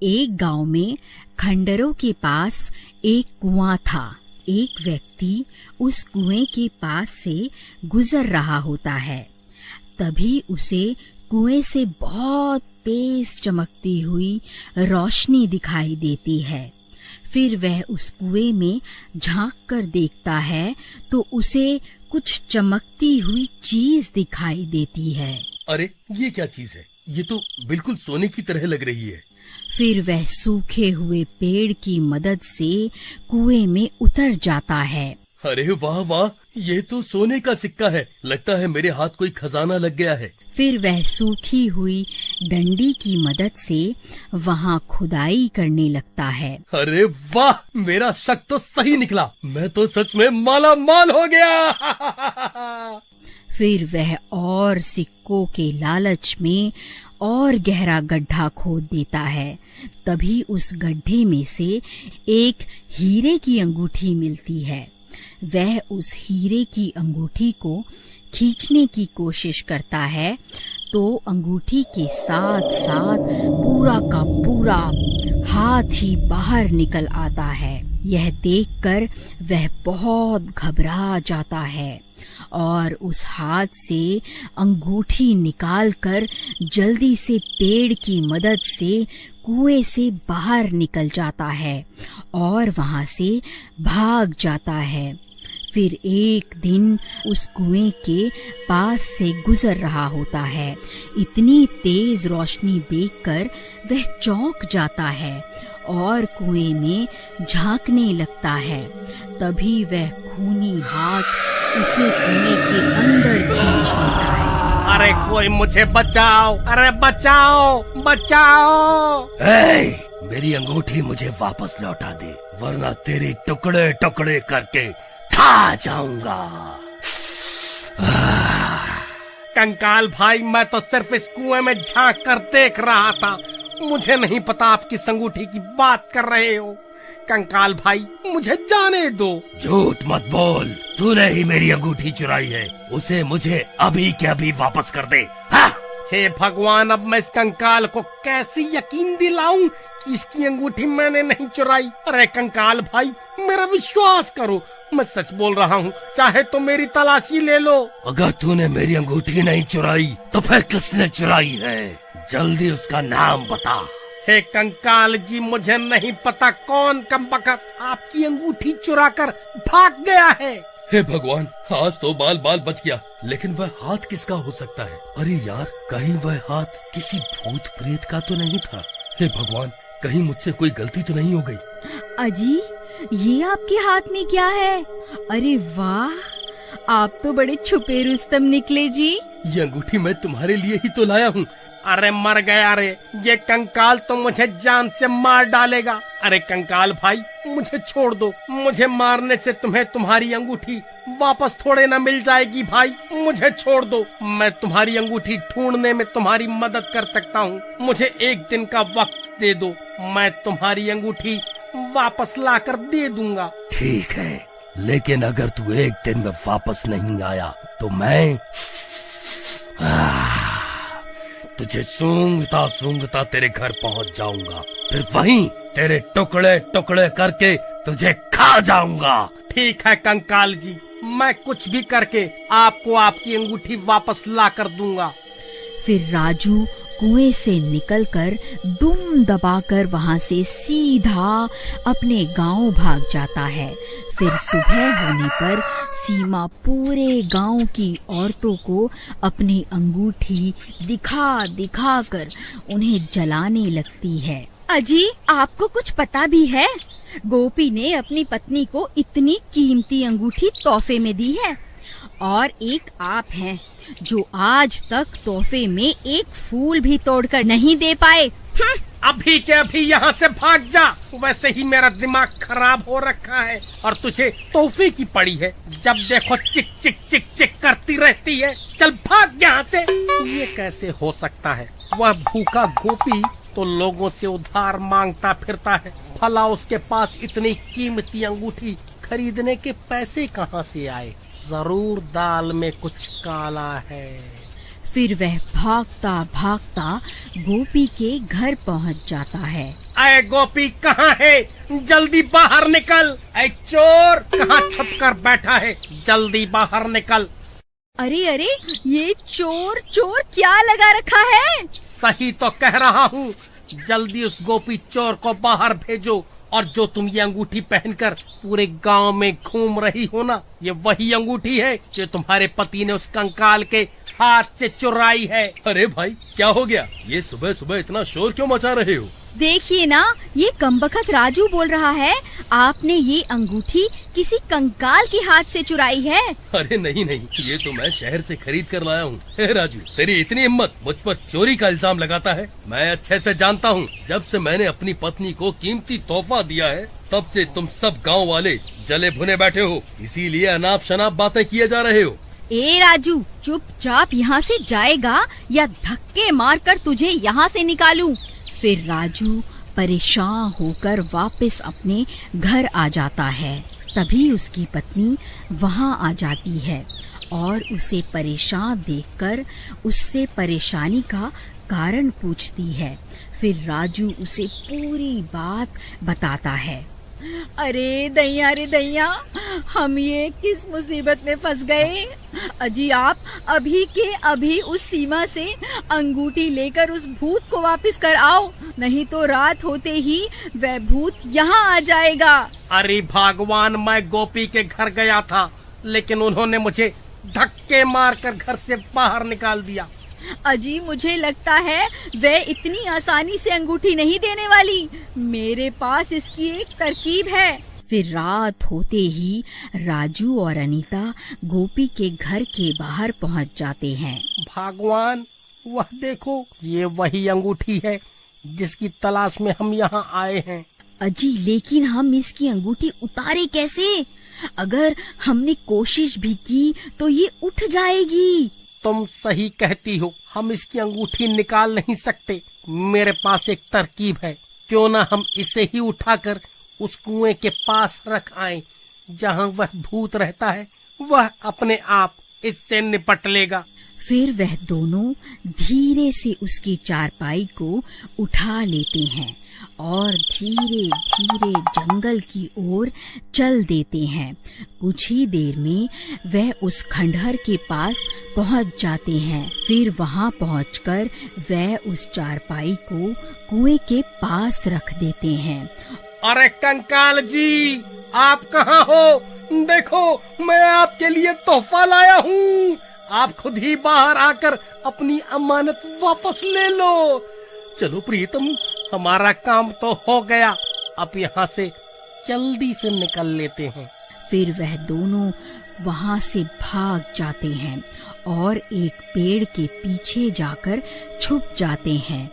एक गांव में खंडरों के पास एक कुआं था। एक व्यक्ति उस कुएं के पास से गुजर रहा होता है। तभी उसे कुएं से बहुत तेज चमकती हुई रोशनी दिखाई देती है। फिर वह उस कुएं में झांक कर देखता है तो उसे कुछ चमकती हुई चीज दिखाई देती है। अरे ये क्या चीज है? ये तो बिल्कुल सोने की तरह लग रही है। फिर वह सूखे हुए पेड़ की मदद से कुएं में उतर जाता है। अरे वाह वाह, ये तो सोने का सिक्का है। लगता है मेरे हाथ कोई खजाना लग गया है। फिर वह सूखी हुई डंडी की मदद से वहां खुदाई करने लगता है। अरे वाह, मेरा शक तो सही निकला। मैं तो सच में माला माल हो गया। फिर वह और सिक्कों के लालच में और गहरा गड्ढा खोद देता है। तभी उस गड्ढे में से एक हीरे की अंगूठी मिलती है। वह उस हीरे की अंगूठी को खींचने की कोशिश करता है तो अंगूठी के साथ साथ पूरा का पूरा हाथ ही बाहर निकल आता है। यह देखकर वह बहुत घबरा जाता है और उस हाथ से अंगूठी निकालकर जल्दी से पेड़ की मदद से कुएं से बाहर निकल जाता है और वहां से भाग जाता है। फिर एक दिन उस कुएं के पास से गुजर रहा होता है। इतनी तेज रोशनी देखकर वह चौंक जाता है और कुएं में झांकने लगता है। तभी वह खूनी हाथ उसे कुएं के अंदर खींच लेता है। अरे कोई मुझे बचाओ! अरे बचाओ बचाओ! मेरी अंगूठी मुझे वापस लौटा दे, वरना तेरे टुकड़े टुकड़े करके खा जाऊंगा। कंकाल भाई, मैं तो सिर्फ इस कुएं में झांक कर देख रहा था। मुझे नहीं पता आप किस अंगूठी की बात कर रहे हो। कंकाल भाई, मुझे जाने दो। झूठ मत बोल, तूने ही मेरी अंगूठी चुराई है। उसे मुझे अभी के अभी वापस कर दे। हे भगवान, अब मैं इस कंकाल को कैसे यकीन दिलाऊं कि इसकी अंगूठी मैंने नहीं चुराई। अरे कंकाल भाई, मेरा विश्वास करो, मैं सच बोल रहा हूँ। चाहे तो मेरी तलाशी ले लो। अगर तूने मेरी अंगूठी नहीं चुराई तो फिर किसने चुराई है? जल्दी उसका नाम बता। हे कंकाल जी, मुझे नहीं पता कौन कमबख्त आपकी अंगूठी चुरा कर भाग गया है। हे भगवान, आज तो बाल बाल बच गया। लेकिन वह हाथ किसका हो सकता है? अरे यार, कहीं वह हाथ किसी भूत प्रेत का तो नहीं था? हे भगवान, कहीं मुझसे कोई गलती तो नहीं हो गई? अजी, ये आपके हाथ में क्या है? अरे वाह, आप तो बड़े छुपे रुस्तम निकले जी। ये अंगूठी मैं तुम्हारे लिए ही तो लाया हूँ। अरे मर गया रे, ये कंकाल तो मुझे जान से मार डालेगा। अरे कंकाल भाई, मुझे छोड़ दो। मुझे मारने से तुम्हें तुम्हारी अंगूठी वापस थोड़े ना मिल जाएगी। भाई मुझे छोड़ दो, मैं तुम्हारी अंगूठी ढूंढने में तुम्हारी मदद कर सकता हूँ। मुझे एक दिन का वक्त दे दो, मैं तुम्हारी अंगूठी वापस लाकर दे दूंगा। ठीक है, लेकिन अगर तू एक दिन में वापस नहीं आया तो मैं तुझे सूंघता सूंघता तेरे घर पहुंच जाऊंगा। फिर वहीं तेरे टुकड़े टुकड़े करके तुझे खा जाऊंगा। ठीक है कंकाल जी, मैं कुछ भी करके आपको आपकी अंगूठी वापस ला कर दूंगा। फिर राजू कुएं से निकलकर दुम दबाकर वहां से सीधा अपने गांव भाग जाता है। फिर सुबह होने पर सीमा पूरे गांव की औरतों को अपनी अंगूठी दिखा दिखा कर उन्हें जलाने लगती है। अजी, आपको कुछ पता भी है? गोपी ने अपनी पत्नी को इतनी कीमती अंगूठी तोहफे में दी है और एक आप हैं जो आज तक तोहफे में एक फूल भी तोड़कर नहीं दे पाए। अभी के अभी यहाँ से भाग जा। वैसे ही मेरा दिमाग खराब हो रखा है और तुझे तोहफे की पड़ी है। जब देखो चिक चिक चिक चिक करती रहती है। चल भाग यहाँ से। ये कैसे हो सकता है? वह भूखा गोपी तो लोगों से उधार मांगता फिरता है, भला उसके पास इतनी कीमती अंगूठी खरीदने के पैसे कहाँ से आए? जरूर दाल में कुछ काला है। फिर वह भागता भागता गोपी के घर पहुंच जाता है। अरे गोपी कहाँ है? जल्दी बाहर निकल। अरे चोर कहाँ छुप कर बैठा है? जल्दी बाहर निकल। अरे अरे, ये चोर चोर क्या लगा रखा है? सही तो कह रहा हूँ। जल्दी उस गोपी चोर को बाहर भेजो। और जो तुम ये अंगूठी पहनकर पूरे गांव में घूम रही हो ना, ये वही अंगूठी है जो तुम्हारे पति ने उस कंकाल के हाथ से चुराई है। अरे भाई, क्या हो गया? ये सुबह सुबह इतना शोर क्यों मचा रहे हो? देखिए ना, ये कमबख्त राजू बोल रहा है आपने ये अंगूठी किसी कंकाल के हाथ से चुराई है। अरे नहीं नहीं, ये तो मैं शहर से खरीद कर लाया हूँ। हे राजू, तेरी इतनी हिम्मत, मुझ पर चोरी का इल्जाम लगाता है? मैं अच्छे से जानता हूँ, जब से मैंने अपनी पत्नी को कीमती तोहफा दिया है तब से तुम सब गाँव वाले जले भुने बैठे हो, इसीलिए अनाप शनाप बातें किए जा रहे हो। ए राजू, चुपचाप यहाँ से जाएगा या धक्के मारकर तुझे यहाँ से निकालूं? फिर राजू परेशान होकर वापस अपने घर आ जाता है। तभी उसकी पत्नी वहाँ आ जाती है और उसे परेशान देखकर उससे परेशानी का कारण पूछती है। फिर राजू उसे पूरी बात बताता है। अरे दैया रे दैया, हम ये किस मुसीबत में फंस गए। अजी आप अभी के अभी उस सीमा से अंगूठी लेकर उस भूत को वापस कर आओ, नहीं तो रात होते ही वह भूत यहाँ आ जाएगा। अरे भगवान, मैं गोपी के घर गया था लेकिन उन्होंने मुझे धक्के मारकर घर से बाहर निकाल दिया। अजी मुझे लगता है वह इतनी आसानी से अंगूठी नहीं देने वाली। मेरे पास इसकी एक तरकीब है। फिर रात होते ही राजू और अनीता गोपी के घर के बाहर पहुंच जाते हैं। भगवान, वह देखो, ये वही अंगूठी है जिसकी तलाश में हम यहाँ आए हैं। अजी, लेकिन हम इसकी अंगूठी उतारे कैसे? अगर हमने कोशिश भी की तो ये उठ जाएगी। तुम सही कहती हो, हम इसकी अंगूठी निकाल नहीं सकते। मेरे पास एक तरकीब है, क्यों ना हम इसे ही उठाकर उस कुएं के पास रख आएं, जहां वह भूत रहता है। वह अपने आप इससे निपट लेगा। फिर वह दोनों धीरे से उसकी चारपाई को उठा लेते हैं और धीरे धीरे जंगल की ओर चल देते हैं। कुछ ही देर में वह उस खंडहर के पास पहुंच जाते हैं। फिर वहां पहुंचकर वह उस चारपाई को कुएं के पास रख देते हैं। अरे कंकाल जी, आप कहाँ हो? देखो, मैं आपके लिए तोहफा लाया हूँ। आप खुद ही बाहर आकर अपनी अमानत वापस ले लो। चलो प्रीतम, हमारा काम तो हो गया। अब यहाँ से जल्दी से निकल लेते हैं। फिर वह दोनों वहाँ से भाग जाते हैं और एक पेड़ के पीछे जाकर छुप जाते हैं।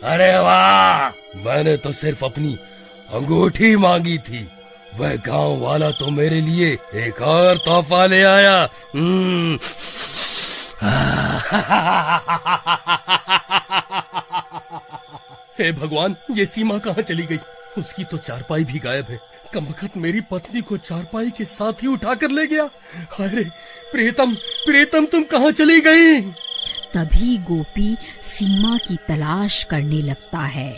अरे वाह, मैंने तो सिर्फ अपनी अंगूठी मांगी थी, वह गांव वाला तो मेरे लिए एक और तोहफा ले आया। हे भगवान, ये सीमा कहाँ चली गई? उसकी तो चारपाई भी गायब है। कमबख्त मेरी पत्नी को चारपाई के साथ ही उठाकर ले गया। अरे प्रीतम, प्रीतम तुम कहाँ चली गई? तभी गोपी सीमा की तलाश करने लगता है।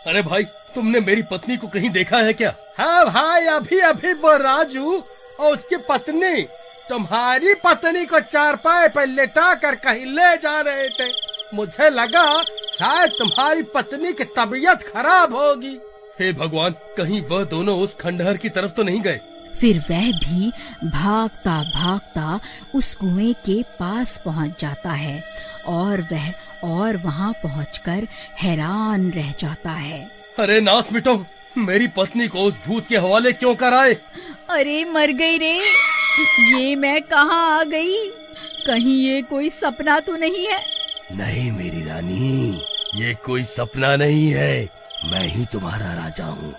अरे भाई, तुमने मेरी पत्नी को कहीं देखा है क्या? हाँ भाई, अभी अभी वो राजू और उसकी पत्नी तुम्हारी पत्नी को चारपाई पर लेटा कर कहीं ले जा रहे थे। मुझे लगा शायद तुम्हारी पत्नी की तबीयत खराब होगी। हे भगवान, कहीं वह दोनों उस खंडहर की तरफ तो नहीं गए? फिर वह भी भागता भागता उस कुएं के पास पहुंच जाता है और वहां पहुंचकर हैरान रह जाता है। अरे नास मिटो, मेरी पत्नी को उस भूत के हवाले क्यों कराए? अरे मर गई रे, ये मैं कहाँ आ गई? कहीं ये कोई सपना तो नहीं है? नहीं मेरी रानी, ये कोई सपना नहीं है। मैं ही तुम्हारा राजा हूँ,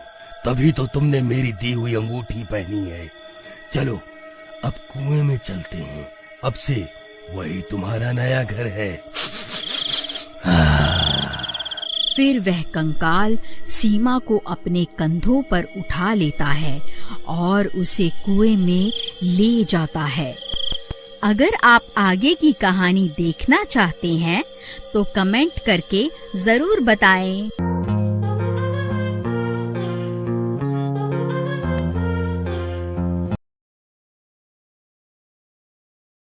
तभी तो तुमने मेरी दी हुई अंगूठी पहनी है। चलो अब कुएं में चलते हैं, अब से वही तुम्हारा नया घर है। फिर वह कंकाल सीमा को अपने कंधों पर उठा लेता है और उसे कुएं में ले जाता है। अगर आप आगे की कहानी देखना चाहते हैं तो कमेंट करके जरूर बताएं।